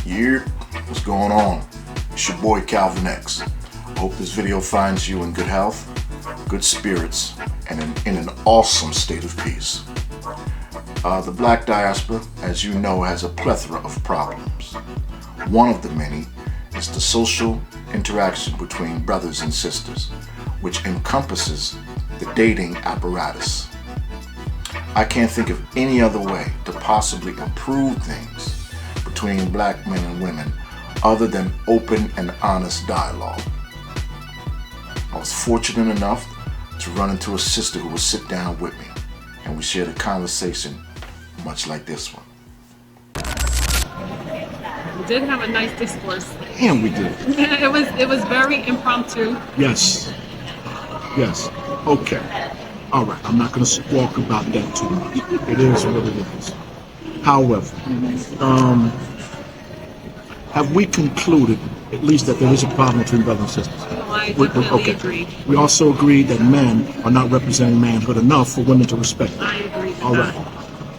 Yeah, what's going on? It's your boy Calvin X. I hope this video finds you in good health, good spirits, and in an awesome state of peace. The black diaspora, as you know, has a plethora of problems. One of the many is the social interaction between brothers and sisters, which encompasses the dating apparatus. I can't think of any other way to possibly improve things between black men and women other than open and honest dialogue. I was fortunate enough to run into a sister who would sit down with me, and we shared a conversation much like this one. We did have a nice discourse. And we did. It was very impromptu. Yes. Okay. All right. I'm not going to squawk about that too much. It is what it is. However, have we concluded at least that there is a problem between brothers and sisters? Well, I definitely agree. We also agree that men are not representing manhood enough for women to respect them. I agree with All that. right.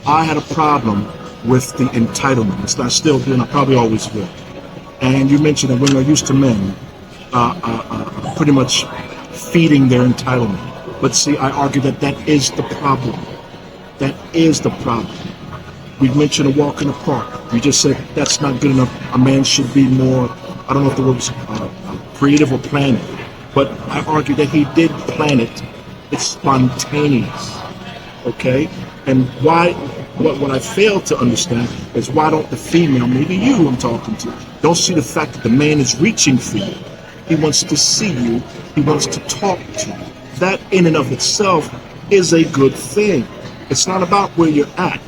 I had a problem with the entitlement. It's not still doing. I probably always will. And you mentioned that women are used to men pretty much feeding their entitlement. But see, I argue that that is the problem. That is the problem. We mentioned a walk in the park. You just said that's not good enough. A man should be more, I don't know if the word was creative or planning, but I argue that he did plan it. It's spontaneous, okay? And why, what I fail to understand is why don't the female, maybe you I'm talking to, don't see the fact that the man is reaching for you. He wants to see you. He wants to talk to you. That in and of itself is a good thing. It's not about where you're at.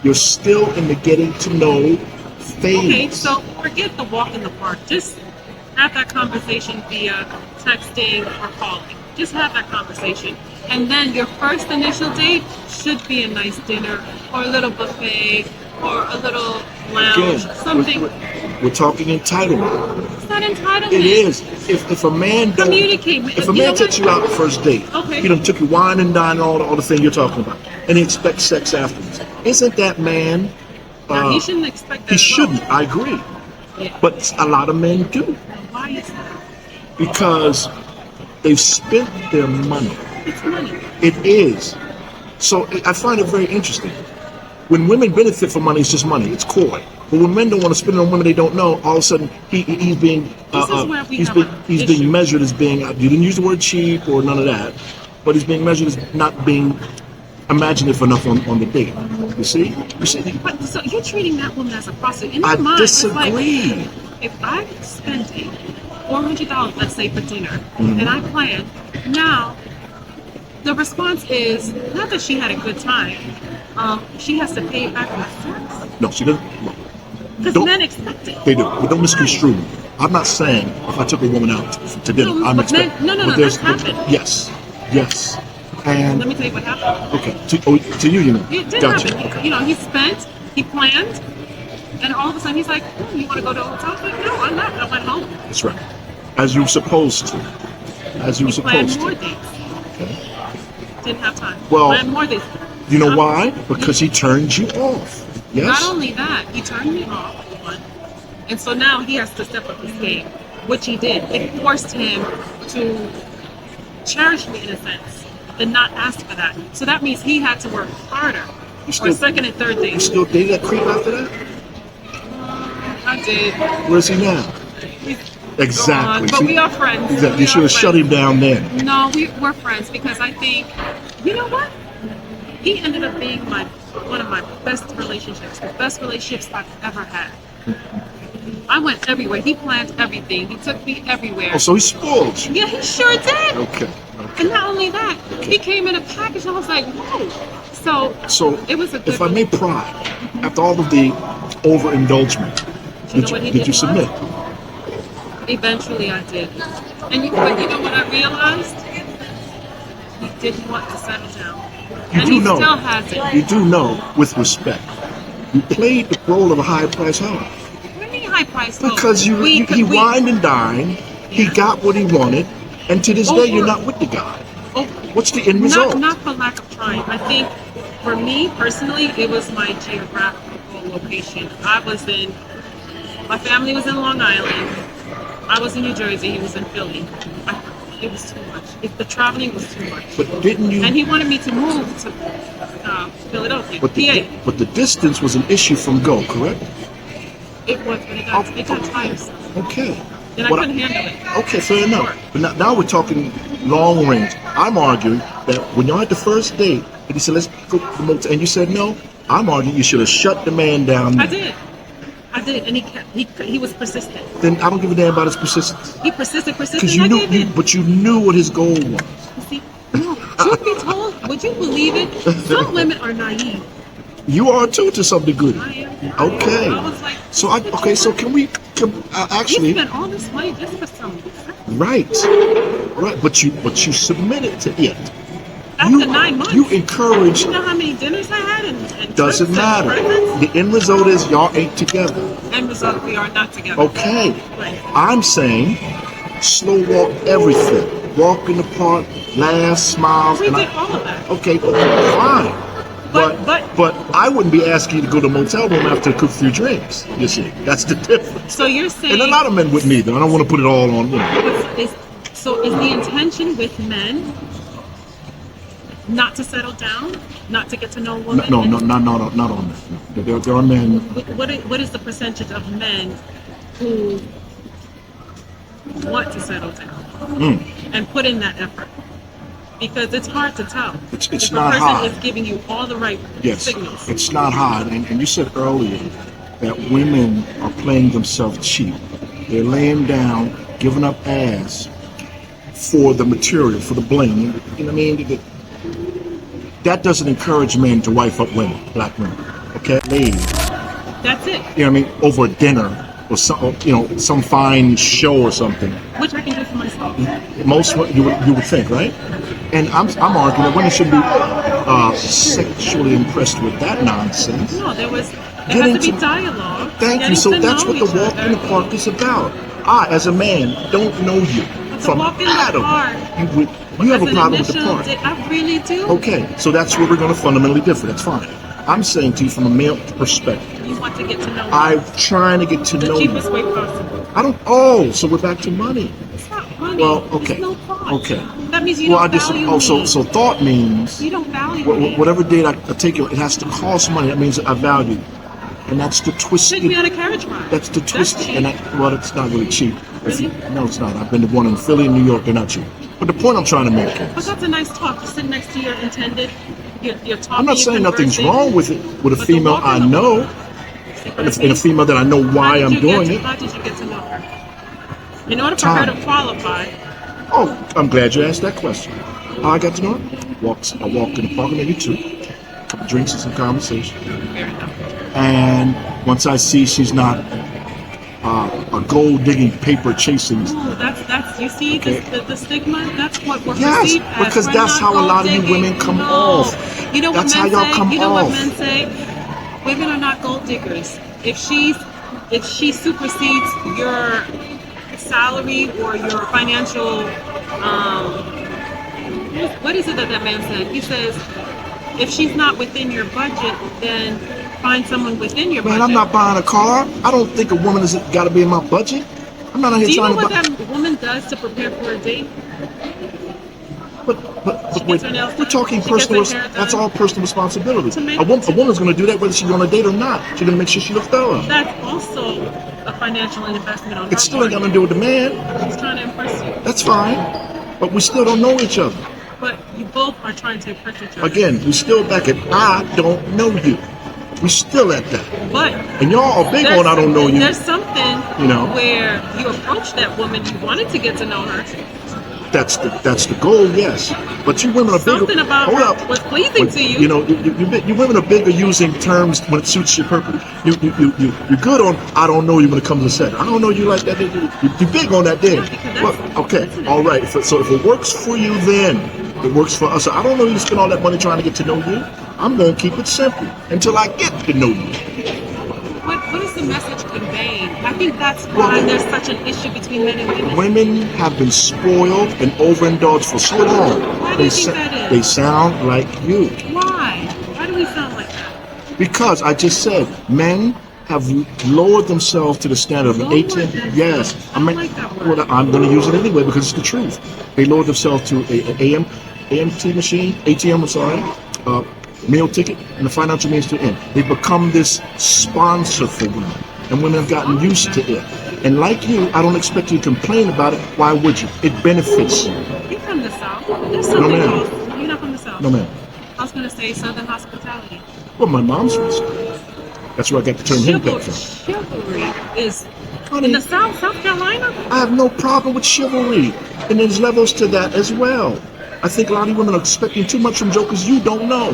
You're still in the getting to know phase. Okay, so forget the walk in the park. Just have that conversation via texting or calling. Just have that conversation. And then your first initial date should be a nice dinner or a little buffet or a little lounge, something. We're talking entitlement. It's not entitlement. It is. If a man don't, Communicate. if a man takes you out the first date, Okay. he done took you wine and dine, all the thing you're talking about, and he expects sex afterwards. Isn't that man? Now, he shouldn't expect that. He at shouldn't. all. I agree. Yeah. But a lot of men do Why is that? because they've spent their money. It's money. It is. So I find it very interesting. When women benefit from money, it's just money. It's coy. But when men don't want to spend it on women they don't know, all of a sudden he's being he's being measured as being. You didn't use the word cheap or none of that, but he's being measured as not being imaginative enough on the date. You see? But so you're treating that woman as a prostitute. In my I mind, disagree. It's like, if I'm spending $400, let's say, for dinner, and I plan, now the response is not that she had a good time. She has to pay it back with sex. No, she doesn't. No. Because men expect it. They do. But don't misconstrue me. I'm not saying if I took a woman out to dinner, No, I'm but expecting. no, that's happened. Yes. And Let me tell you what happened. okay, to you, you know. It did Gotcha. happen. You know, he spent, he planned, and all of a sudden he's like, you want to go to a hotel? I'm like, no, I'm not. I went home. That's right. As you were supposed to. As you were Planned supposed more to. dates. Okay. Didn't have time. Well, Planned more dates. You know why? Because he turned you off. Yes. Not only that, he turned me off, one, and so now he has to step up his game, which he did. It forced him to cherish me in a sense and not ask for that. So that means he had to work harder for second and third You dates. still dating that creep after that? I did. Where's he now? He's Exactly. gone, but we are friends. Exactly. We You should are have shut him friends. down then. No, we're friends because I think, you know what? He ended up being one of my best relationships, the best relationships I've ever had. I went everywhere. He planned everything. He took me everywhere. Oh, so he spoiled you. Yeah, he sure did. Okay. And not only that, he came in a package. I was like, whoa. So it was a good if I may pry, after all of the overindulgence, did you submit? Eventually I did. But you know what I realized? He didn't want to settle down. You And do he know. still hasn't. You do know, with respect, You played the role of a high-priced hoe. What do you mean high price? Because he wined and dined, he got what he wanted, and to this day you're not with the guy. What's the end result? Not for lack of trying. I think for me personally, it was my geographical location. My family was in Long Island. I was in New Jersey. He was in Philly. It was too much. The traveling was too much. But didn't you? And he wanted me to move to Philadelphia, PA. But the distance was an issue from go, correct? It was, but it got tiresome. Okay. Then I couldn't handle it. Okay, fair enough. But now we're talking long range. I'm arguing that when y'all had the first date, and he said, let's go to the motel, and you said no, I'm arguing you should have shut the man down. I did, and he was persistent. Then I don't give a damn about his persistence. He persisted, because you knew what his goal was. You see, no, truth be told, would you believe it? Some women are naive. You are too, to some degree. I am. Okay. I was like, so can we actually? You spent all this money just for some. Right. But you submitted to it. After 9 months. You encouraged. You know how many dinners I had and doesn't matter. The end result is y'all ain't together. End result, we are not together. Okay. Right. I'm saying slow walk everything. Walk in the park, laugh, smiles. We did all of that. Okay, fine. But I wouldn't be asking you to go to a motel room after a few drinks. You see, that's the difference. So you're saying, and a lot of men wouldn't either. I don't want to put it all on you. So is the intention with men not to settle down, not to get to know women? No, not on that. There are men. What is the percentage of men who want to settle down and put in that effort? Because it's hard to tell. It's not high. The person is giving you all the right signals. It's not high. And you said earlier that women are playing themselves cheap. They're laying down, giving up ass for the material, for the bling. You know what I mean? That doesn't encourage men to wife up women, black women. Okay? Ladies. That's it. You know what I mean? Over a dinner. Or some fine show or something. Which I can do for myself. Most you would think, right? And I'm arguing that women should be sexually impressed with that nonsense. No, there has to be dialogue. Thank you. So that's what the walk in the park is about. I, as a man, don't know you from Adam. You have a problem with the park. I really do. Okay, so that's where we're going to fundamentally differ. That's fine. I'm saying to you from a male perspective. You want to get to know me. I'm trying to get to know you. The cheapest way possible. I don't. Oh, so we're back to money. It's not money. Well, okay. It's no thought. Okay. That means you don't value me. So thought means you don't value me. Whatever date I take you, it has to cost money. That means I value you. And that's the twist. Take me on a carriage ride. That's the twist. It's not really cheap. Really? No, it's not. I've been to one in Philly and New York. They're not cheap. But the point I'm trying to make is. But that's a nice talk. You're sitting next to your intended. You're talking. I'm not saying nothing's wrong with it. With a female I know, and a female that I know why I'm doing it. How did you get to know her? In order for her to qualify. Oh, I'm glad you asked that question. How I got to know her? I walked in the park, maybe two, a couple drinks and some conversation. Fair enough. And once I see she's not a gold digging, paper chasing. Oh, that's you see the stigma. That's what we're perceived as. Yes, because that's how a lot of you women come off. You know what that's how y'all come off. You know what men say? Women are not gold diggers. If she supersedes your salary or your financial, what is it that man said? He says, if she's not within your budget, then find someone within your budget. Man, I'm not buying a car. I don't think a woman has got to be in my budget. I'm not out here trying to buy. Do you know what that woman does to prepare for a date? But wait, we're talking personal. That's all personal responsibility. A woman's going to do that whether she's on a date or not. She's going to make sure she looks thorough. That's also a financial investment on her. It still ain't got to do with the man. She's trying to impress you. That's fine, but we still don't know each other. But you both are trying to impress each other. Again, we still back at I don't know you. We still at that. But and y'all are big on I don't know you. There's something where you approach that woman, you wanted to get to know her. That's the goal, yes. But you women are bigger. Something about her was pleasing to you. You know, you women are bigger using terms when it suits your purpose. You're good on I don't know you when it comes to sex. I don't know you like that. You're big on that then. Okay, all right. So if it works for you, then it works for us. So I don't know you spend all that money trying to get to know you. I'm going to keep it simple until I get to know you. What is the message conveying? I think that's why there's such an issue between men and women. Women have been spoiled and overindulged for so long. Why do you think that is? They sound like you. Why? Why do we sound like that? Because I just said men have lowered themselves to the standard of an Lowered ATM. Yes, I don't like that word. Well, I'm going to use it anyway because it's the truth. They lowered themselves to an AMT machine, ATM. I'm sorry, meal ticket, and the financial means to end. They've become this sponsor for women, and women have gotten used to it. And like you, I don't expect you to complain about it. Why would you? It benefits you. You're from the South. There's something called. You're not from the South. No, ma'am. I was going to say Southern hospitality. Well, my mom's from the South. That's where I got the term henpecked from. Chivalry is in the South Carolina. I have no problem with chivalry, and there's levels to that as well. I think a lot of women are expecting too much from jokers you don't know.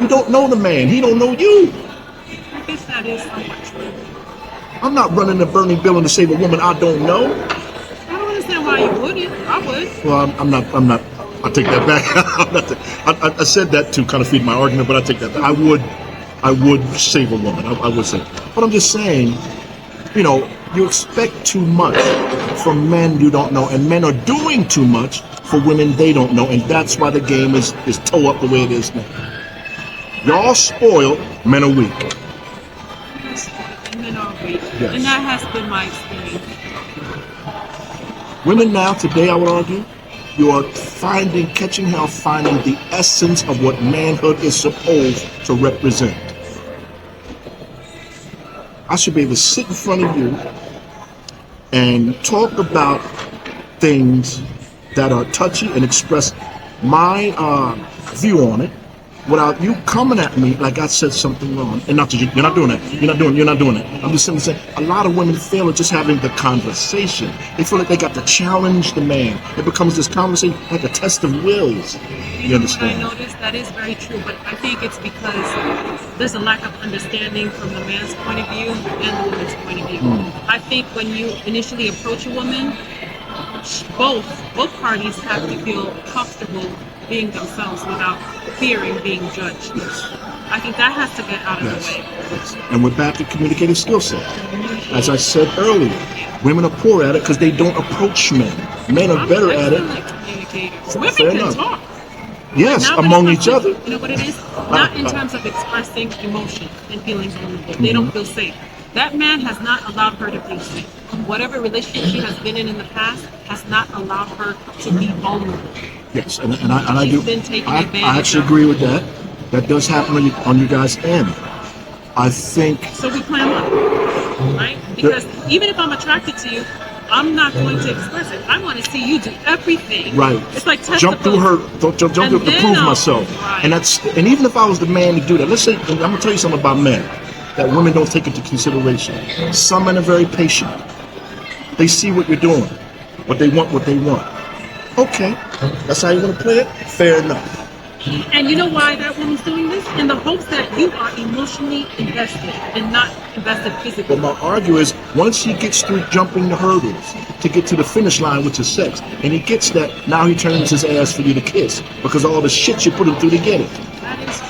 You don't know the man. He don't know you. I guess that is somewhat true. I'm not running the burning building to save a woman I don't know. I don't understand why you wouldn't. I would. Well, I'm not. I take that back. I said that to kind of feed my argument, but I take that back. I would save a woman. I would say. But I'm just saying, you expect too much from men you don't know, and men are doing too much for women they don't know, and that's why the game is toe up the way it is now. Y'all spoiled, men are weak. Men are weak. Yes. And that has been my experience. Women now, today, I would argue, you are finding the essence of what manhood is supposed to represent. I should be able to sit in front of you and talk about things that are touchy and express my view on it without you coming at me like I said something wrong. And not that you're not doing that. You're not doing that. I'm just simply saying a lot of women fail at just having the conversation. They feel like they got to challenge the man. It becomes this conversation like a test of wills. You understand? I noticed that is very true, but I think it's because there's a lack of understanding from the man's point of view and the woman's point of view. I think when you initially approach a woman, both parties have to feel comfortable being themselves without fearing being judged. I think that has to get out of the way. Yes. And we're back to communicative skill set. As I said earlier, women are poor at it because they don't approach men. Men are better at it. Communicators. Women can talk. Yes, among each other. You know what it is? Not in terms of expressing emotion and feeling vulnerable. They don't feel safe. That man has not allowed her to feel safe. Whatever relationship she has been in the past has not allowed her to be vulnerable. Yes, and I do. I actually of. agree with that. That does happen on you guys' end. I think. So we clam up, right? Because even if I'm attracted to you, I'm not going to express it. I want to see you do everything. Right. It's like jump through her, jump through to prove myself. Right. And even if I was the man to do that, let's say I'm gonna tell you something about men that women don't take into consideration. Some men are very patient. They see what you're doing, what they want. Okay, that's how you want to play it. Fair enough. And you know why that woman's doing this? In the hopes that you are emotionally invested and not invested physically. But my argument is, once he gets through jumping the hurdles to get to the finish line, which is sex, and he gets that, now he turns his ass for you to kiss because all the shit you put him through to get it. That is.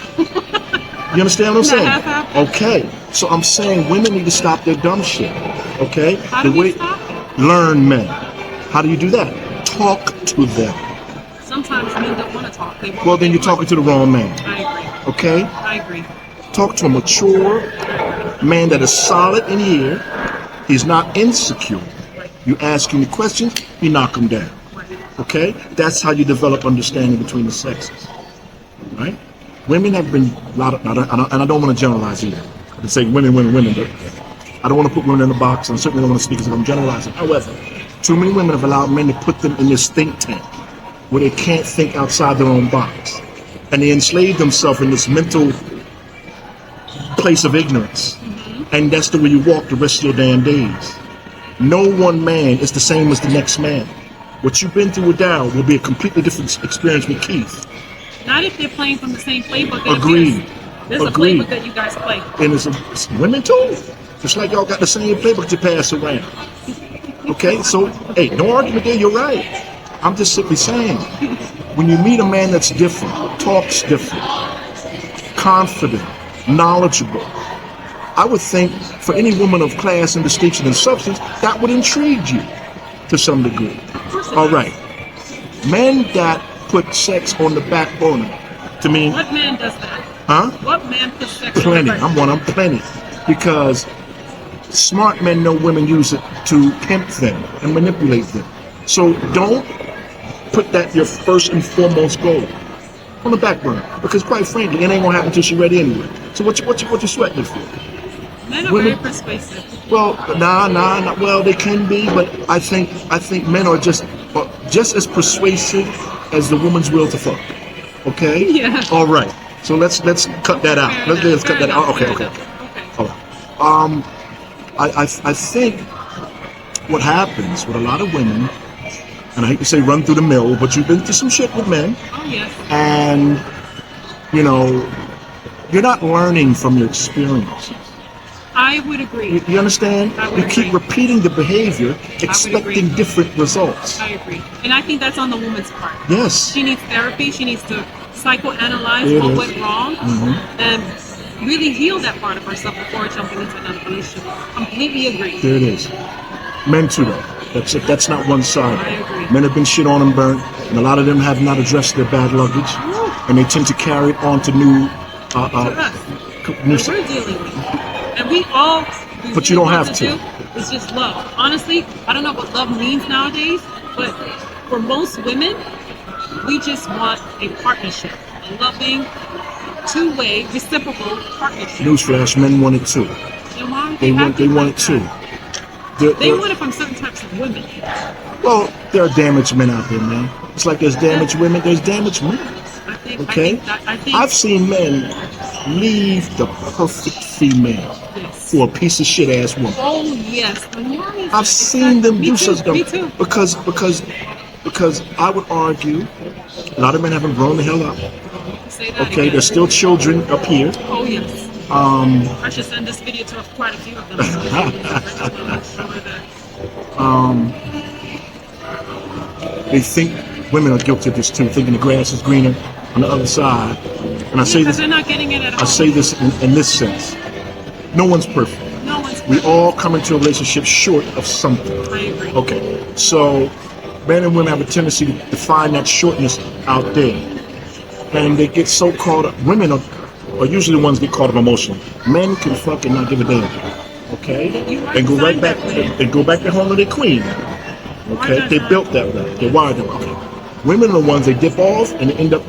You understand what I'm saying? That has happened. Okay, so I'm saying women need to stop their dumb shit. Okay? How do we stop it? Learn men. How do you do that? Talk to them. Sometimes men don't want to talk. Well, then you're talking to the wrong man. I agree. Okay? I agree. Talk to a mature man that is solid in here. He's not insecure. You ask him the questions, you knock him down. Okay? That's how you develop understanding between the sexes. Right? Women have been a lot of, and I don't want to generalize either. I can say women, but I don't want to put women in a box, and I certainly don't want to speak as if I'm generalizing. However, too many women have allowed men to put them in this think tank where they can't think outside their own box. And they enslave themselves in this mental place of ignorance. And that's the way you walk the rest of your damn days. No one man is the same as the next man. What you've been through with Daryl will be a completely different experience with Keith. Not if they're playing from the same playbook. Agreed. There's a playbook that you guys play. And it's women too. It's like y'all got the same playbook to pass around. Okay, so, hey, no argument there, you're right. I'm just simply saying, when you meet a man that's different, talks different, confident, knowledgeable, I would think for any woman of class and distinction and substance, that would intrigue you to some degree. All right. Men that put sex on the back burner, to me. What man does that? Huh? What man puts sex Plenty. on the I'm one of them, plenty. Because smart men know women use it to pimp them and manipulate them. So don't put that your first and foremost goal on the back burner. Because quite frankly, it ain't gonna happen until she's ready anyway. So what you sweating it for? Men are very persuasive. Well, nah. Well, they can be, but I think men are just as persuasive as the woman's will to fuck. Okay. Yeah. All right. So let's cut that out. Let's cut that out. Okay. All right. I think what happens with a lot of women, and I hate to say run through the mill, but you've been through some shit with men. Oh yes. And you're not learning from your experience. I would agree. You understand? I would You keep agree. repeating the behavior, expecting different results. I agree. And I think that's on the woman's part. Yes. She needs therapy. She needs to psychoanalyze It what is. went wrong and really heal that part of herself before jumping into another relationship. Completely agree. There it is. Men too, though. That's not one side. I agree. Men have been shit on and burnt, and a lot of them have not addressed their bad luggage, and they tend to carry it on to new We're dealing with. And we all. But you don't have to. Do is just love. Honestly, I don't know what love means nowadays, but for most women, we just want a partnership, a loving, two-way, reciprocal partnership. Newsflash: men want it too. And why aren't They want it like too. that? They want it from certain types of women. Well, there are damaged men out there, man. It's like there's damaged women, there's damaged men. Okay? I think I've seen men leave the perfect female for a piece of shit ass woman. Oh yes, I've seen them do such Me stuff too. because I would argue a lot of men haven't grown the hell up. Say that Okay, again. there's still children up here. Oh yes. I should send this video to quite a few of them. So I just want to make sure that. They think women are guilty of this too, thinking the grass is greener on the other side. And I say Because this, they're not getting it at all. I say this in this sense: no one's perfect. No one's We perfect. all come into a relationship short of something. I agree. Okay, so men and women have a tendency to find that shortness out there, and they get so caught up. Women are usually the ones that get caught up emotionally. Men can fucking not give a damn. Okay, and go right back. They go back to home to their queen. Okay, they built that way. They wired them. Okay, women are the ones they dip off and they end up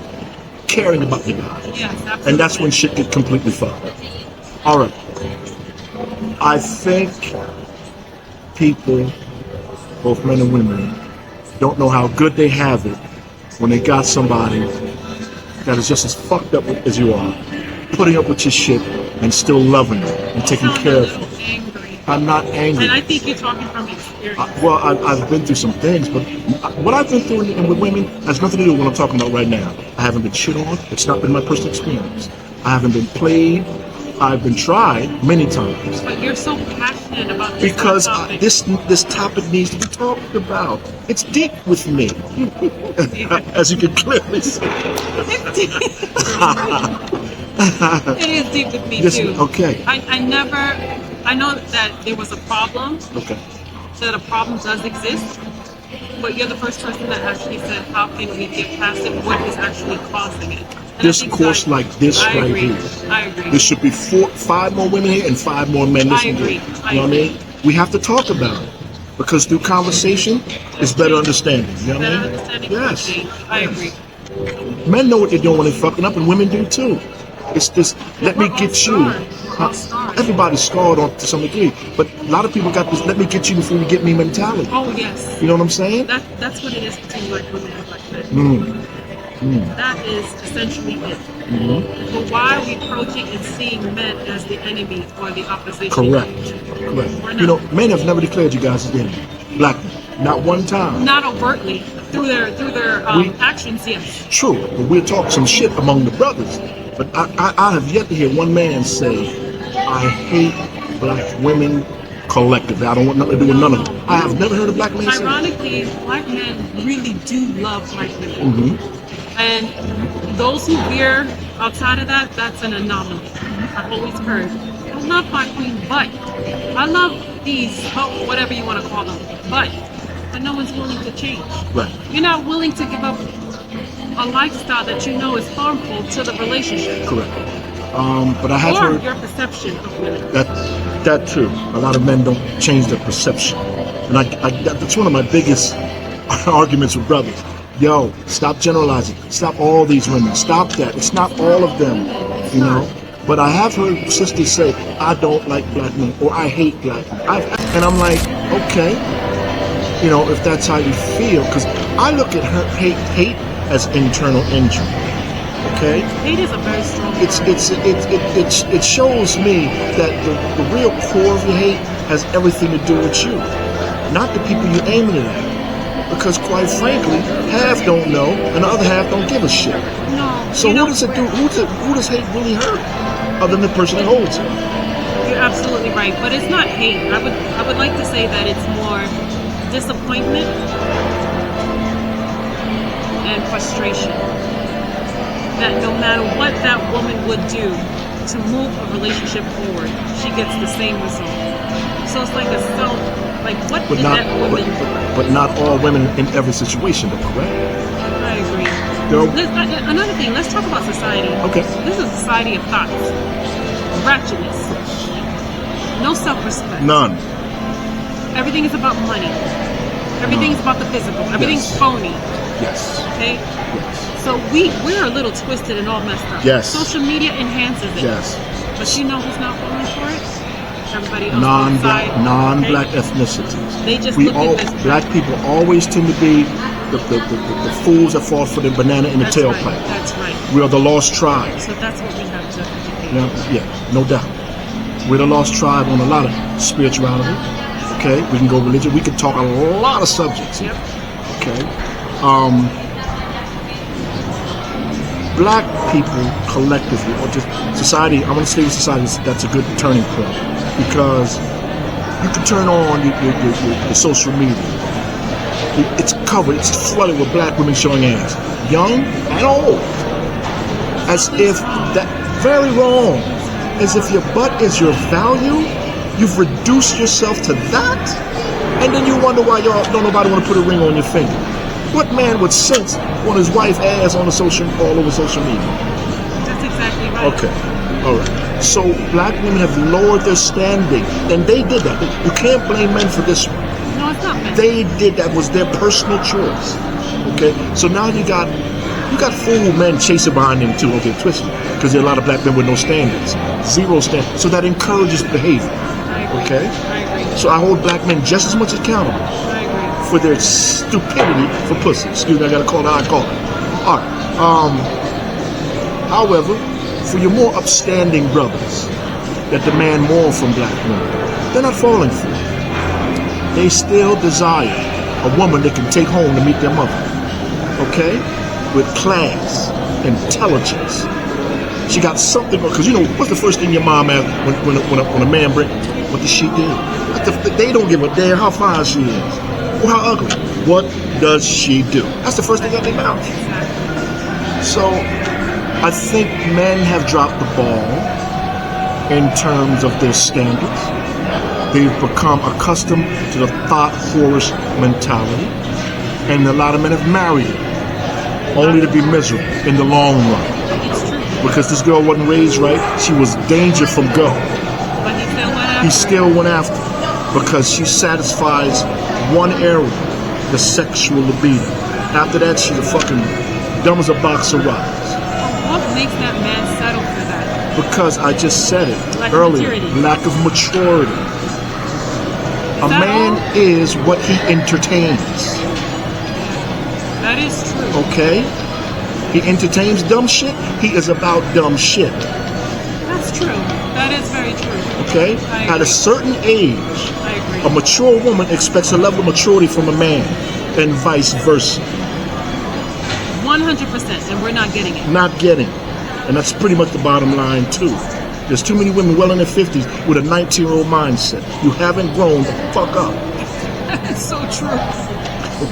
caring about the guy, Yes, absolutely. and that's when shit get completely fucked. All right, I think people, both men and women, don't know how good they have it when they got somebody that is just as fucked up as you are, putting up with your shit and still loving you and taking care of you. Angry. I'm not angry. And I think you're talking from experience. Well, I've been through some things, but what I've been through with women has nothing to do with what I'm talking about right now. I haven't been shit on. It's not been my personal experience. I haven't been played. I've been tried many times. But you're so passionate about this Because topic. this topic needs to be talked about. It's deep with me, as you can clearly see. It is deep with me Yes, too. okay. I know that there was a problem, Okay. that a problem does exist, but you're the first person that actually said, how can we get past it? What is actually causing it? And I This think course like this I right agree. here. I agree. There should be 5 more women here and 5 more men listening to agree. it. You know what I mean? We have to talk about it. Because through conversation, it's better understanding. You know what I Better mean? understanding Yes. for change. I agree. Men know what they're doing when they're fucking up, and women do too. It's this, let me We're all get you. scarred. We're all scarred. Everybody's scarred on to some degree. But a lot of people got this, let me get you before you get me mentality. Oh yes. You know what I'm saying? That's what it is between black women and black men. That is essentially it. But why are we approaching and seeing men as the enemy or the opposition? Correct. We're Correct. not. You know, men have never declared you guys as the enemy. Black men. Not one time. Not overtly. Through their actions, yes. True, but we'll talk some shit among the brothers. But I have yet to hear one man say, I hate black women collectively. I don't want nothing to do with none of them. I have never heard a black man say that. Ironically, black men really do love black women. And those who veer outside of that, that's an anomaly. I've always heard, I love my queen, but I love these, whatever you want to call them, but no one's willing to change. Right. You're not willing to give up a lifestyle that you know is harmful to the relationship. Correct. But I have heard your perception of women. that too. A lot of men don't change their perception, and that's one of my biggest arguments with brothers. Yo, stop generalizing. Stop all these women. Stop that. It's not all of them, you know. But I have heard sisters say, I don't like black men, or I hate black men. And I'm like, okay, you know, if that's how you feel, because I look at her hate as internal injury. Okay? Hate is a very strong word. It shows me that the real core of your hate has everything to do with you, not the people you're aiming it at. Because quite frankly, half don't know and the other half don't give a shit. No. So who does it do? Who does hate really hurt? Other than the person that holds it. You're absolutely right, but it's not hate. I would like to say that it's more disappointment and frustration. That no matter what that woman would do to move a relationship forward, she gets the same result. So it's like a what but did not, that woman but not all women in every situation, though, correct? I agree. Another thing, let's talk about society. Okay. This is a society of thoughts. Ratchetness. No self-respect. None. Everything is about money. Everything is about the physical. Everything's phony. Yes. Okay? Yes. So we're a little twisted and all messed up. Yes. Social media enhances it. Yes. But you know who's not falling for it? Everybody else non-black ethnicities. They just black people always tend to be the fools that fall for the banana in the tailpipe. Right, that's right. We are the lost tribe. So that's what we have to educate. Yeah, no doubt. We're the lost tribe on a lot of spirituality. Okay, we can go religion. We can talk a lot of subjects. Yep. Okay. Black people collectively, or just society, I'm going to say with society, that's a good turning point, because you can turn on your social media. It's covered, it's flooded with black women showing ass, young and old, as if that, very wrong, as if your butt is your value. You've reduced yourself to that, and then you wonder why y'all don't nobody want to put a ring on your finger. What man would sense want his wife ass on all over social media? That's exactly right. Okay, all right. So black women have lowered their standing, and they did that. You can't blame men for this one. No, it's not men. They did that. Was their personal choice. Okay, so now you got fool men chasing behind them too. Okay, twisted, because there are a lot of black men with no standards, zero standards. So that encourages behavior. Okay, I agree. so I hold black men just as much accountable for their stupidity for pussy. Excuse me, I gotta call it how I call it. Alright. However, for your more upstanding brothers that demand more from black women, they're not falling for it. They still desire a woman they can take home to meet their mother. Okay? With class, intelligence. She got something, because you know, what's the first thing your mom asks when a man brings? What does she do? They don't give a damn how fine she is. Or how ugly. What does she do? That's the first thing out of their mouth. So, I think men have dropped the ball in terms of their standards. They've become accustomed to the thought whorish mentality. And a lot of men have married it, only to be miserable in the long run. Because this girl wasn't raised right, she was danger from go. He still went after her because she satisfies one area, the sexual libido. After that, she's a fucking dumb as a box of rocks. What makes that man settle for that? Because I just said it earlier, lack of maturity. A man is what he entertains. That is true. Okay? He entertains dumb shit, he is about dumb shit. That's true. That is very true. Okay? At a certain age, a mature woman expects a level of maturity from a man, and vice versa. 100%, and we're not getting it. Not getting it. And that's pretty much the bottom line, too. There's too many women well in their 50s with a 19-year-old mindset. You haven't grown the fuck up. That's so true.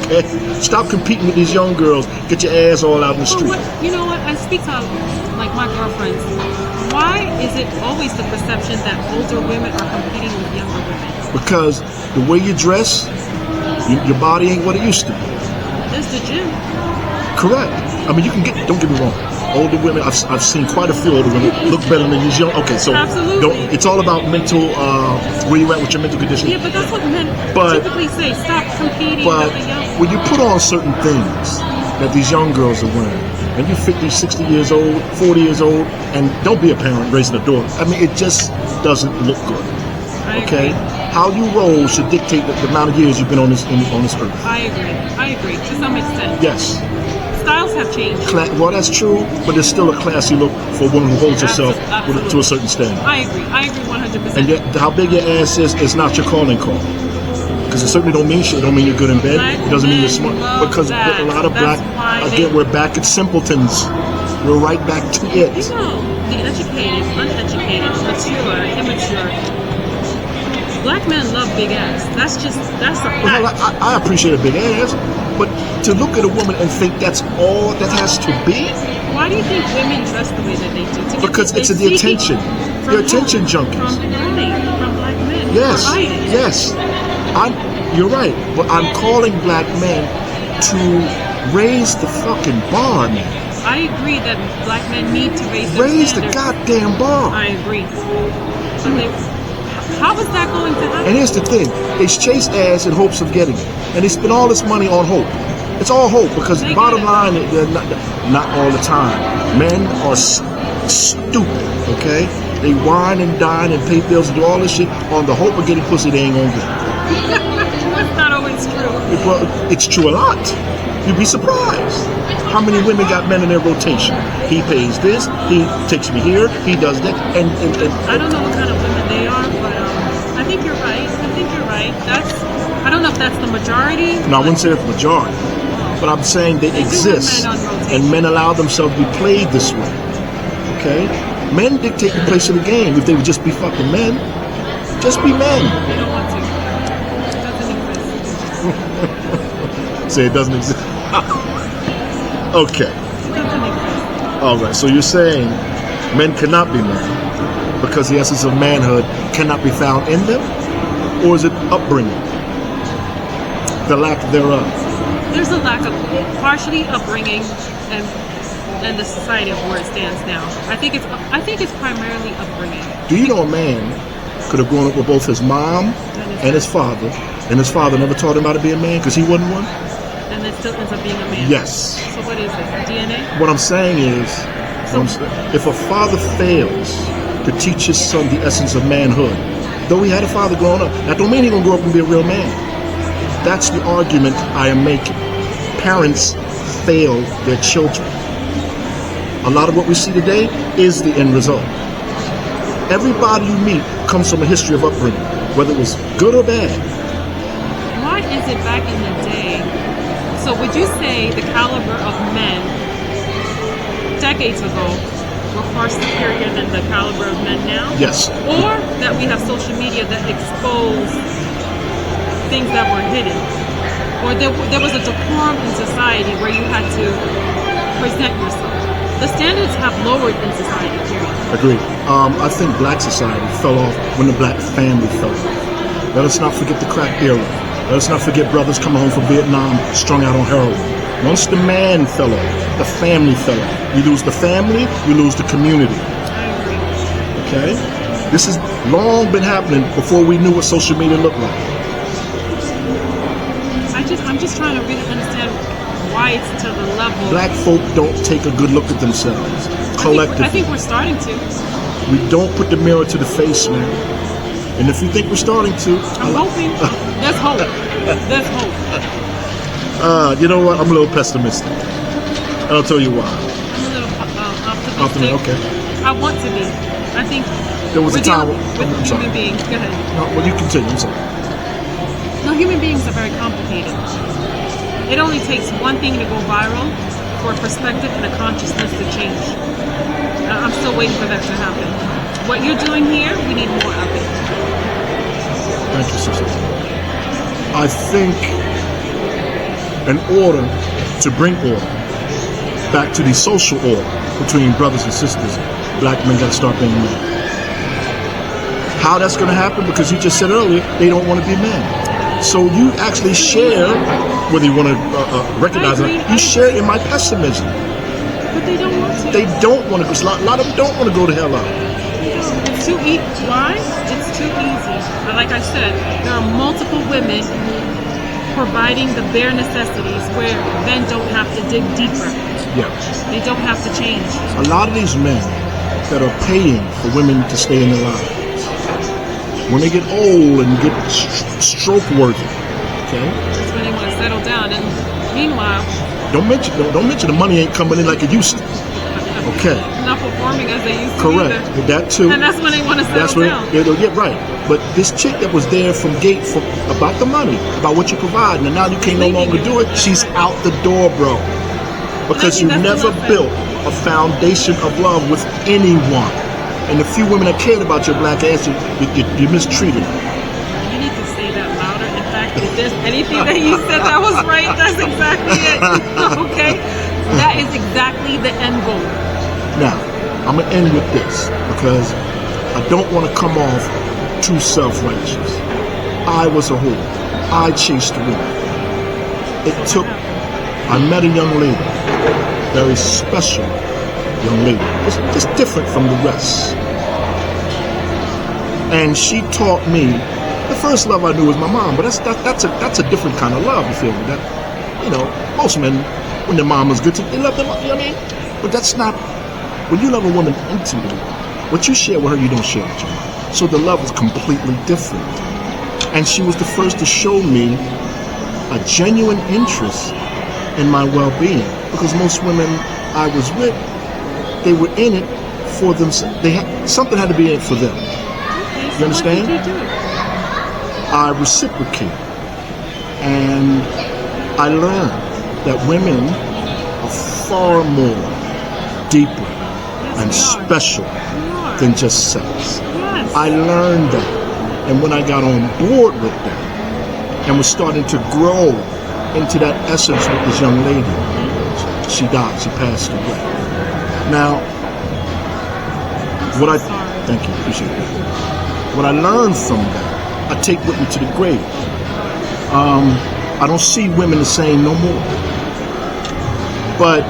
Okay? Stop competing with these young girls. Get your ass all out in the But street. what, you know what? I speak to like my girlfriends. Why is it always the perception that older women are competing with younger women? Because the way you dress, your body ain't what it used to be. There's the gym. Correct. I mean, you can get. Don't get me wrong. Older women, I've seen quite a few older women look better than these young. Okay, so Absolutely. it's all about mental. Where you at with your mental condition. Yeah, but that's what men But- typically say. Stop competing But with the young. when you put on certain things that these young girls are wearing, and you're 50, 60 years old, 40 years old, and don't be a parent raising a daughter. I mean, it just doesn't look good. I Okay, agree. how you roll should dictate the amount of years you've been on this earth. I agree to some extent. Yes, Styles have changed. well, that's true, but there's still a classy look for a woman who holds herself Absolutely. to a certain standard. I agree 100%. And yet, how big your ass is not your calling card. Because it certainly don't mean shit. It don't mean you're good in bed. Black It doesn't mean you're men smart. love Because that. a lot of That's black, why again, they- we're back at simpletons. We're right back to it. You know, the educated, uneducated, mature, immature. Black men love big ass. That's a Well, fact. I appreciate a big ass, but to look at a woman and think that's all that has to be, Why do you think women dress the way that they do? To get because it's they the seek it attention. from They're who? attention junkies. From black men. Yes, Or idols. yes. You're right, but I'm calling black men to raise the fucking bar, man. I agree that black men need to raise their Raise the standards. goddamn bar. I agree. But how is that going to happen? And here's the thing: they chase ass in hopes of getting it, and they spend all this money on hope. It's all hope because They bottom get it. line, they're not all the time. Men are stupid. Okay, they wine and dine and pay bills and do all this shit on the hope of getting pussy they ain't gonna get. That's not always true. Well, it's true a lot. You'd be surprised how many women got men in their rotation. He pays this, he takes me here, he does that, and I don't know what kind of women they are, but I think you're right. I don't know if that's the majority. no, I wouldn't say that's the majority, but I'm saying they do have exist, men on rotation. and men allow themselves to be played this way. Okay, men dictate the place of the game. If they would just be fucking men, just be men. They don't want to. It doesn't exist. Say it doesn't exist. Okay. It doesn't exist. All right, so you're saying men cannot be men because the essence of manhood cannot be found in them? Or is it upbringing? The lack thereof? There's a lack of partially upbringing and the society of where it stands now. I think it's primarily upbringing. Do you know a man could have grown up with both his mom and his father never taught him how to be a man because he wasn't one? And it still ends up being a man. Yes. So what is it? DNA? What I'm saying is, if a father fails to teach his son the essence of manhood, though he had a father growing up, that don't mean he's going to grow up and be a real man. That's the argument I am making. Parents fail their children. A lot of what we see today is the end result. Everybody you meet comes from a history of upbringing, whether it was good or bad. Why is it back in the day? So would you say the caliber of men decades ago were far superior than the caliber of men now? Yes. Or that we have social media that expose things that were hidden? Or there was a decorum in society where you had to present yourself? The standards have lowered in society, period. Agreed. I think black society fell off when the black family fell off. Let us not forget the crack era. Let us not forget brothers coming home from Vietnam strung out on heroin. Once the man fell off, the family fell off. You lose the family, you lose the community. I agree. Okay? This has long been happening before we knew what social media looked like. I'm just trying to really understand why it's to the level. Black folk don't take a good look at themselves collectively. I think we're starting to. We don't put the mirror to the face, man. And if you think we're starting to, I'm hoping. There's hope. There's hope. You know what? I'm a little pessimistic. And I'll tell you why. I'm a little optimistic. Okay. I want to be. I think There was we're a time. dealing with I'm sorry. human beings. Go ahead. No, well, you continue. I'm sorry. No, human beings are very complicated. It only takes one thing to go viral for a perspective and a consciousness to change. I'm still waiting for that to happen. What you're doing here, we need more of it. Thank you, Sista. I think in order to bring order back to the social order between brothers and sisters. Black men got to start being men. How that's going to happen? Because you just said earlier, they don't want to be men. So you actually share, whether you want to recognize it, you share in my pessimism. But they don't want to. They don't want to, because a lot of them don't want to go to hell out. It's too easy. Why? It's too easy. But like I said, there are multiple women providing the bare necessities where men don't have to dig deeper. Yeah. They don't have to change. A lot of these men that are paying for women to stay in their lives, when they get old and get stroke worthy, okay? That's when they want to settle down. And meanwhile, don't mention the money ain't coming in like it used to. Okay. Not performing as they used to. Correct. Either. That too. And that's when they want to settle down. Yeah, right. But this chick that was there from gate for about the money, about what you provide, and now you can't no longer do it, she's out the door, bro. Because you never built a foundation of love with anyone. And the few women that cared about your black ass, you mistreated them. You need to say that louder. In fact, if there's anything that you said that was right, that's exactly it. Okay? That is exactly the end goal. Now, I'm going to end with this because I don't want to come off too self-righteous. I was a whore. I chased women. I met a young lady, very special young lady. It's different from the rest. And she taught me, the first love I knew was my mom, but that's a different kind of love, you feel me? That, you know, most men, when their mom was good to them, they love them, you know what I mean? But that's not, when you love a woman intimately, what you share with her, you don't share with your mom. So the love was completely different. And she was the first to show me a genuine interest in my well-being, because most women I was with, they were in it for themselves. Something had to be in it for them. Okay, you understand? What did you do? I reciprocated, and I learned that women are far more deeper and special than just sex. Yes. I learned that, and when I got on board with that and was starting to grow into that essence with this young lady, she died. She passed away. Now, thank you, appreciate that. What I learned from that, I take with me to the grave. I don't see women the same no more. But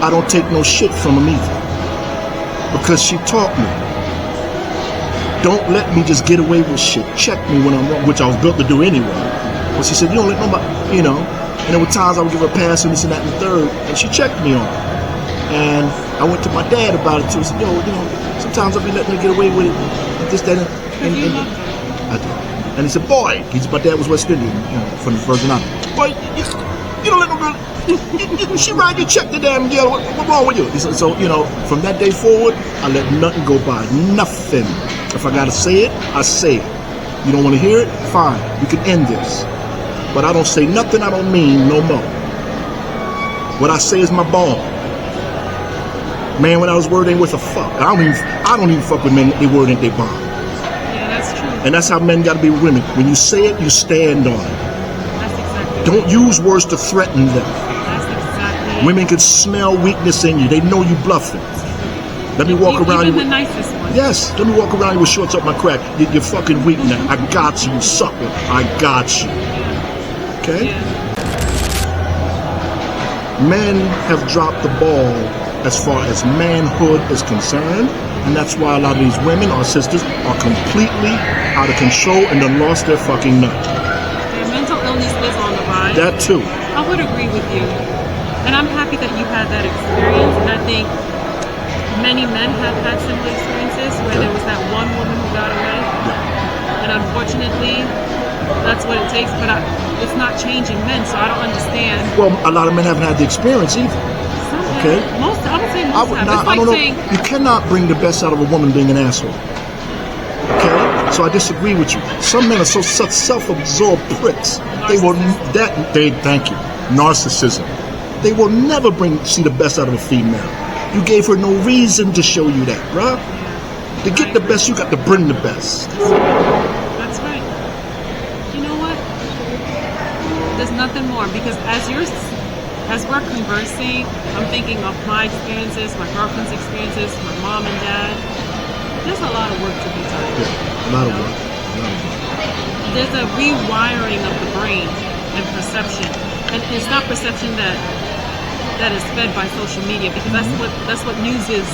I don't take no shit from them either. Because she taught me, don't let me just get away with shit. Check me when I'm wrong, which I was built to do anyway. But she said, you don't let nobody, you know. And there were times I would give her a pass and this and that and the third, and she checked me on it. And I went to my dad about it too. I said, yo, you know, sometimes I'll be letting her get away with it. This, that, and I did. And he said, boy, my dad was West Indian, you know, from the Virgin Islands. Boy, you don't let no girl, she ride, you check the damn girl, what's wrong with you? He said, so, you know, from that day forward, I let nothing go by, nothing. If I gotta say it, I say it. You don't wanna hear it? Fine, we can end this. But I don't say nothing I don't mean no more. What I say is my bond. Man, without his word ain't worth a fuck. I don't even fuck with men, their word ain't their bond. Yeah, that's true. And that's how men gotta be with women. When you say it, you stand on it. That's exactly. Don't use words to threaten them. That's exactly. Women can smell weakness in you. They know you bluffing. Let me walk around even you. The nicest one. Yes, let me walk around you with shorts up my crack. You're fucking weak now. I got you, sucker. I got you. Okay? Yeah. Men have dropped the ball as far as manhood is concerned, and that's why a lot of these women, our sisters, are completely out of control and done lost their fucking nut. Yeah, mental illness is on the rise. That too. I would agree with you. And I'm happy that you had that experience, and I think many men have had similar experiences where there was that one woman who got away. And unfortunately, that's what it takes, but it's not changing men, so I don't understand. Well, a lot of men haven't had the experience either. Okay? Most, I would say most have. It's I don't like know. saying, You cannot bring the best out of a woman being an asshole. Okay? So I disagree with you. Some men are such self-absorbed pricks. Thank you. Narcissism. They will never see the best out of a female. You gave her no reason to show you that, bruh. To get the best, you got to bring the best. That's right. You know what? There's nothing more norm, because as we're conversing, I'm thinking of my experiences, my girlfriend's experiences, my mom and dad. There's a lot of work to be done. Yeah, a lot of work. There's a rewiring of the brain and perception, and it's not perception that is fed by social media, because that's what news is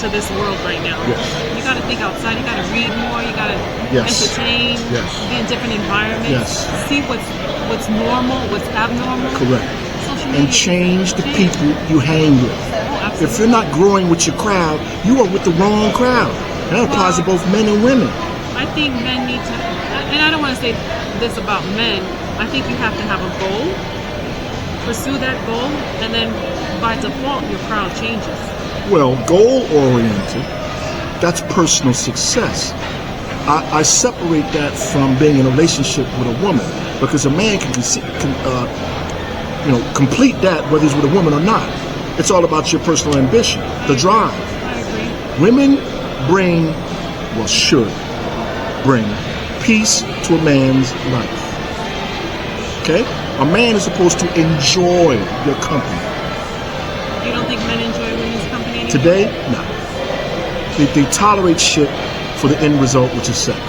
to this world right now. Yes. You got to think outside. You got to read more. You got to entertain. Yes. Be in different environments. Yes. See what's normal, what's abnormal. Correct. Social media And change the people you hang with. Oh, absolutely. If you're not growing with your crowd, you are with the wrong crowd. And that applies to both men and women. I think men need to, and I don't want to say this about men. I think you have to have a goal, pursue that goal, and then by default your crowd changes. Well, goal-oriented, that's personal success. I separate that from being in a relationship with a woman, because a man can complete that whether he's with a woman or not. It's all about your personal ambition, the drive. I agree. Women should bring peace to a man's life. Okay? A man is supposed to enjoy your company. You don't think men enjoy women's company anymore? Today, no. They tolerate shit for the end result, which is sex.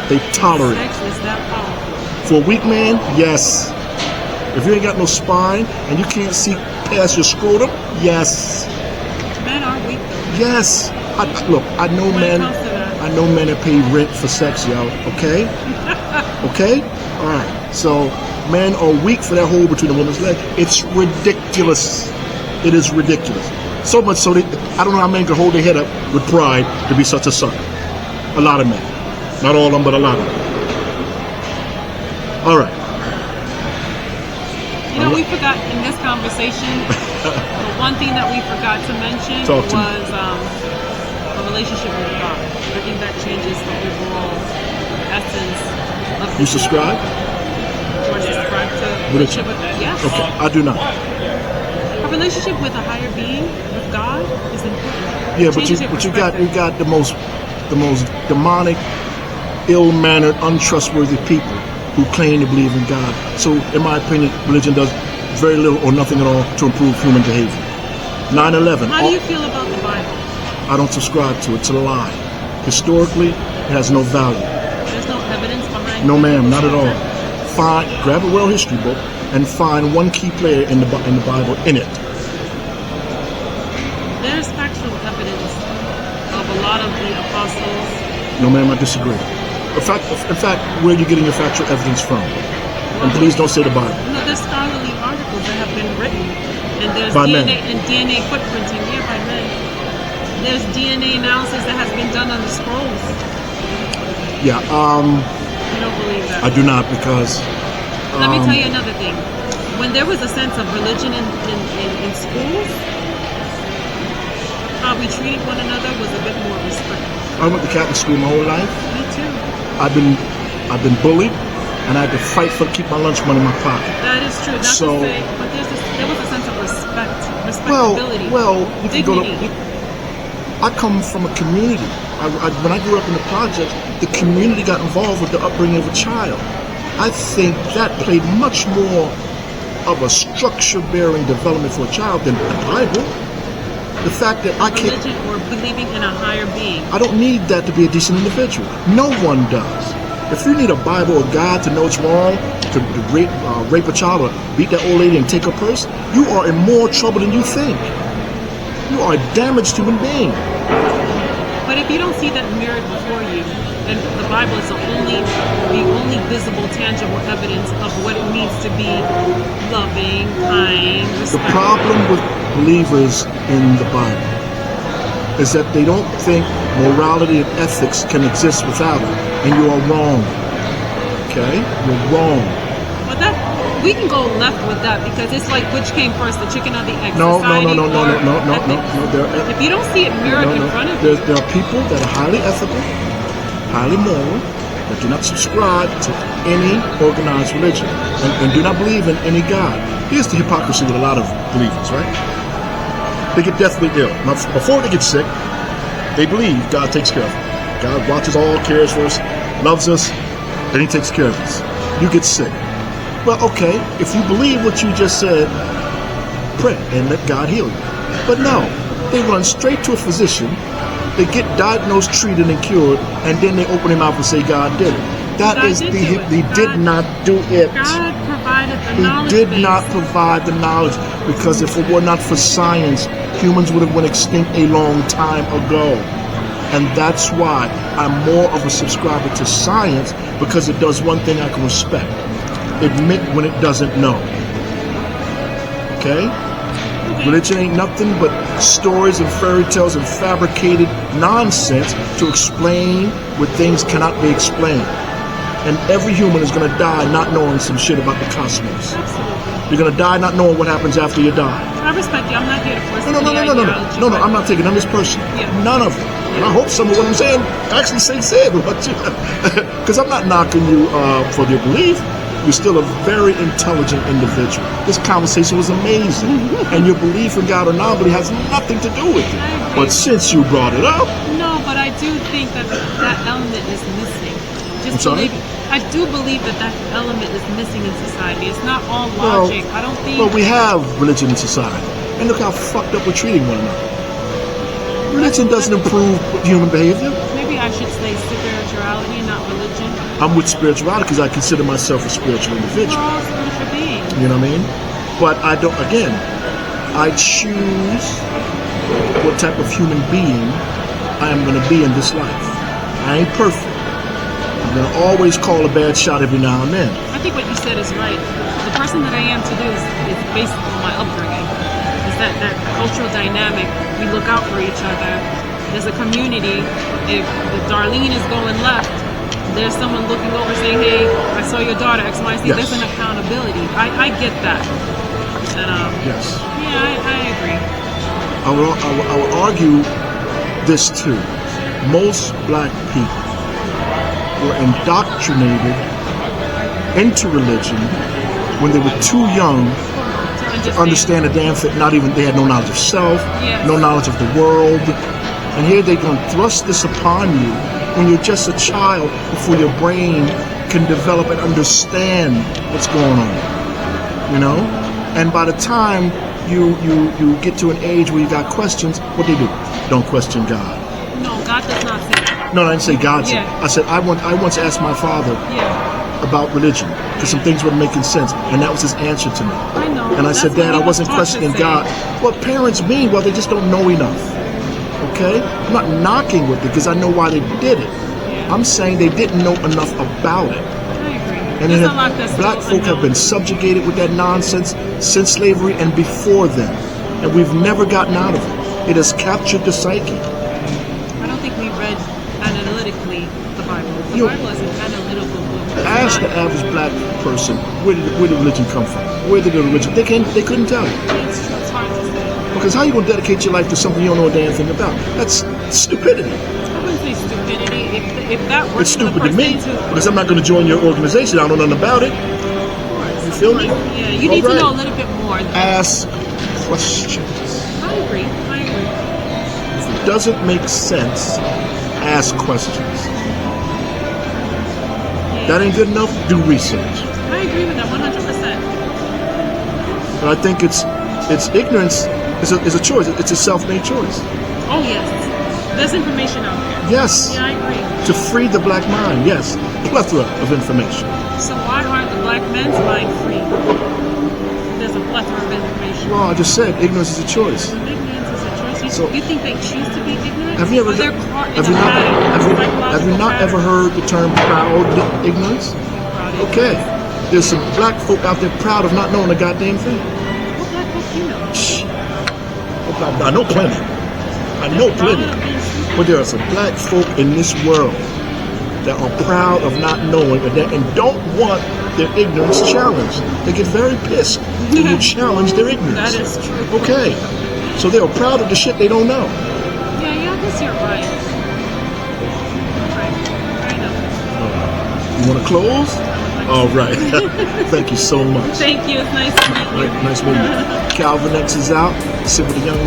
They tolerate it. Sex is that powerful. For a weak man, yes. If you ain't got no spine and you can't see past your scrotum, yes. Men are weak. Yes. I know When men. it comes to that. I know men that pay rent for sex, yo. Okay? Okay? All right. So men are weak for that hole between the woman's legs. It's ridiculous. It is ridiculous. So much so that I don't know how men can hold their head up with pride to be such a sucker. A lot of men. Not all of them, but a lot of them. All right. You know, we forgot in this conversation, the one thing that we forgot to mention was a relationship with God. I think that changes the overall essence of the You subscribe? Or subscribe to a relationship with God. Yes. Okay, I do not. A relationship with a higher being, with God, is important. Yeah, but Changes your you perspective. got the most demonic, ill-mannered, untrustworthy people who claim to believe in God. So, in my opinion, religion does very little or nothing at all to improve human behavior. 9/11. How do you feel about the Bible? I don't subscribe to it. It's a lie. Historically, it has no value. There's no evidence behind. No, ma'am, not at all. Grab a world history book and find one key player in the Bible in it. There's factual evidence of a lot of the apostles. No, ma'am, I disagree. In fact, where are you getting your factual evidence from? And please don't say the Bible. No, there's scholarly articles that have been written, and there's By DNA men. and DNA footprinting here by men. There's DNA analysis that has been done on the scrolls. Yeah, You don't believe that? I do not, because Let me tell you another thing. When there was a sense of religion in schools, how we treated one another was a bit more respectful. I went to Catholic school my whole life. Me too. I've been bullied, and I had to fight to keep my lunch money in my pocket. That is true. Not So- to say, but there was a sense of respectability. Well, you can go to. dignity. I come from a community. When I grew up in the projects, the community got involved with the upbringing of a child. I think that played much more of a structure-bearing development for a child than the Bible. The fact that I can't. Religion or believing in a higher being. I don't need that to be a decent individual. No one does. If you need a Bible or God to know it's wrong, to rape a child or beat that old lady and take her purse, you are in more trouble than you think. You are a damaged human being. But if you don't see that mirrored before you, then the Bible is the only visible, tangible evidence of what it means to be loving, kind, The respectful. problem with believers in the Bible is that they don't think morality and ethics can exist without it. And you are wrong. Okay? You're wrong. But we can go left with that, because it's like, which came first, the chicken or the egg? No. Society or ethics? There If you don't see it mirrored in front of you, there are people that are highly ethical, highly moral, that do not subscribe to any organized religion and do not believe in any God. Here's the hypocrisy with a lot of believers, right? They get deathly ill. Now, before they get sick, they believe God takes care of them. God watches all, cares for us, loves us, and He takes care of us. You get sick. Well, okay, if you believe what you just said, pray and let God heal you. But no, they run straight to a physician, they get diagnosed, treated, and cured, and then they open their mouth and say God did it. He did not do it. God provided the knowledge. He did not provide the knowledge, because if it were not for science, humans would have went extinct a long time ago. And that's why I'm more of a subscriber to science, because it does one thing I can respect: admit when it doesn't know. Okay? Religion ain't nothing but stories and fairy tales and fabricated nonsense to explain what things cannot be explained. And every human is going to die not knowing some shit about the cosmos. Absolutely. You're going to die not knowing what happens after you die. I respect you. I'm not here to force No, I'm not taking on this person. Yeah. None of it. And I hope some of what I'm saying actually sinks in. Because I'm not knocking you for your belief. You're still a very intelligent individual. This conversation was amazing. And your belief in God or not really has nothing to do with it. But since you brought it up... No, but I do think that that element is missing. I'm sorry? I do believe that that element is missing in society. It's not all logic. I don't think... Well, we have religion in society. And look how fucked up we're treating one another. Religion doesn't improve human behavior. Maybe I should say spirituality, not religion. I'm with spirituality because I consider myself a spiritual We're individual. all spiritual beings. You know what I mean? But I don't, again, I choose what type of human being I am going to be in this life. I ain't perfect. I'm going to always call a bad shot every now and then. I think what you said is right. The person that I am today is based on my upbringing. It's that cultural dynamic. We look out for each other. There's a community. If Darlene is going left, there's someone looking over saying, hey, I saw your daughter, X, Y, Z. Yes. There's an accountability. I get that. And, Yes. yeah, I agree. I will argue this too. Most black people were indoctrinated into religion when they were too young to understand a damn thing. Not even, they had no knowledge of self, Yes. no knowledge of the world. And here they're going to thrust this upon you when you're just a child, before your brain can develop and understand what's going on. You know? And by the time you get to an age where you got questions, what they do? Don't question God. No, God does not say that. No, I didn't say God said. Yeah. I said I once asked my father Yeah. about religion because some things weren't making sense, and that was his answer to me. I know. And I said, That's what Dad, he I was wasn't taught to questioning say. God. What parents mean? Well, they just don't know enough. Okay? I'm not knocking with it because I know why they did it. Yeah. I'm saying they didn't know enough about it. I agree. And There's then a lot that's black still folk have been unknown. subjugated with that nonsense since slavery and before then. And we've never gotten out of it. It has captured the psyche. I don't think we read analytically the Bible. The You- Bible is an analytical book. Ask the average black person, where did religion come from? Where did the religion? They couldn't tell you. It's hard to say. Because how you gonna dedicate your life to something you don't know a damn thing about? That's stupidity. I wouldn't say stupidity. If that works It's for the stupid to me person because I'm not gonna join your organization. I don't know nothing about it. You feel me? Yeah, you need to know a little bit more. Ask questions. I agree. If it doesn't make sense, ask questions. That ain't good enough, do research. I agree with that 100%. But I think it's ignorance is a choice. It's a self-made choice. Oh, yes. There's information out there. Yes. Yeah, I agree. To free the black mind, yes. Plethora of information. So why aren't the black men's mind free? There's a plethora of information. Well, I just said ignorance is a choice. Ignorance is a choice. So- You think they choose to be ignorant? Have you ever Or they're caught in have a you not pattern, have you, psychological have you not ever pattern? heard the term proud ignorance? Proud Okay. There's some black folk out there proud of not knowing a goddamn thing. What black folk do you know? Shh. I know plenty. I know plenty. But there are some black folk in this world that are proud of not knowing and don't want their ignorance challenged. They get very pissed when you challenge their ignorance. That is true. Okay. So they are proud of the shit they don't know. Yeah, I guess you're right. Right. I know. You want to close? All right. Thank you so much. Thank you. It's nice to meet you. Right, nice meeting you. Calvin X is out. Sit with the young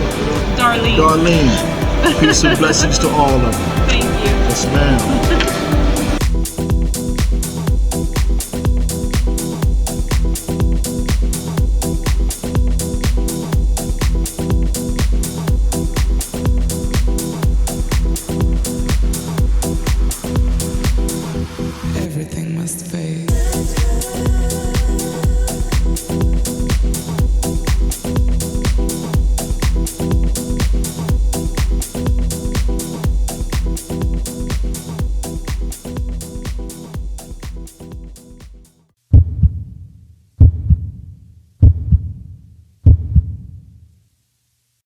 Darlene. Darlene. Peace and blessings to all of them. Thank you. Yes, ma'am.